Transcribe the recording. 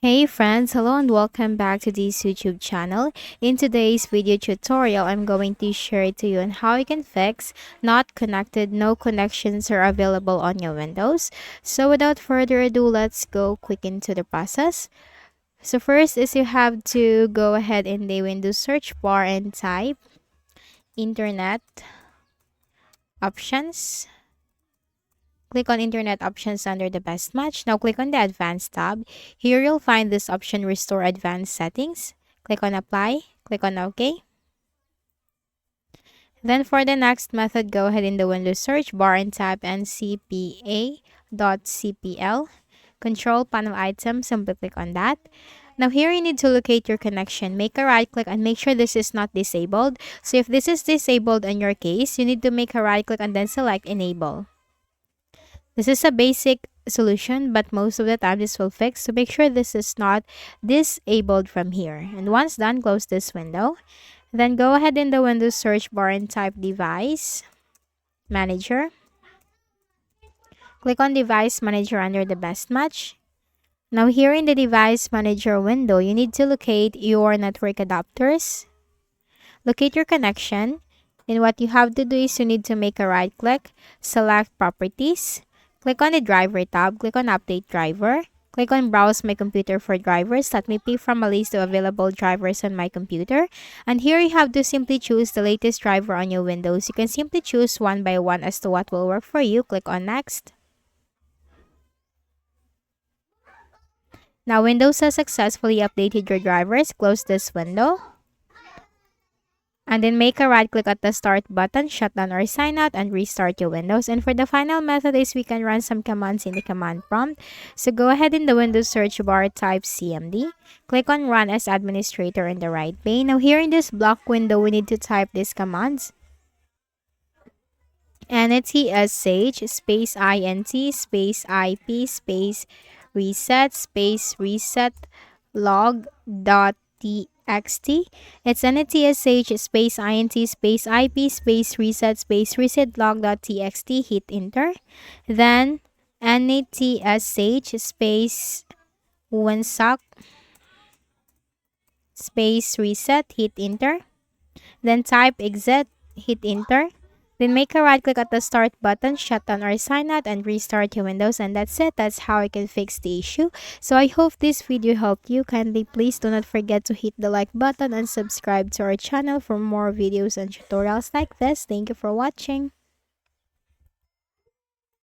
Hey friends, hello and welcome back to this YouTube channel. In today's video tutorial, I'm going to share to you on how you can fix not connected, no connections are available on your Windows. So without further ado, let's go quick into the process. So first is you have to go ahead in the Windows search bar and type Internet Options. Click on Internet Options under the Best Match. Now click on the Advanced tab. Here you'll find this option Restore Advanced Settings. Click on Apply. Click on OK. Then for the next method, go ahead in the Windows search bar and type ncpa.cpl. Control Panel Item, simply click on that. Now here you need to locate your connection. Make a right click and make sure this is not disabled. So if this is disabled in your case, you need to make a right click and then select Enable. This is a basic solution, but most of the time this will fix. So make sure this is not disabled from here. And once done, close this window. Then go ahead in the Windows search bar and type Device Manager. Click on Device Manager under the Best Match. Now here in the Device Manager window, you need to locate your network adapters. Locate your connection. And what you have to do is you need to make a right click, select Properties. Click on the Driver tab, click on Update Driver. Click on Browse My Computer for drivers. Let me pick from a list of available drivers on my computer. And here you have to simply choose the latest driver on your Windows. You can simply choose one by one as to what will work for you. Click on Next. Now Windows has successfully updated your drivers. Close this window. And then make a right click at the start button, shut down or sign out, and restart your Windows. And for the final method is we can run some commands in the command prompt. So go ahead in the Windows search bar, type CMD. Click on Run as Administrator in the right pane. Now here in this block window, we need to type these commands. NTSH space INT space IP space reset log dot txt. It's NTSH space INT space IP space reset log.txt. Hit enter. Then NTSH space winsock space reset. Hit enter. Then type exit. Hit enter. Then make a right click at the start button, shut down or sign out, and restart your Windows. And that's it. That's how I can fix the issue. So I hope this video helped you. Kindly please do not forget to hit the like button and subscribe to our channel for more videos and tutorials like this. Thank you for watching.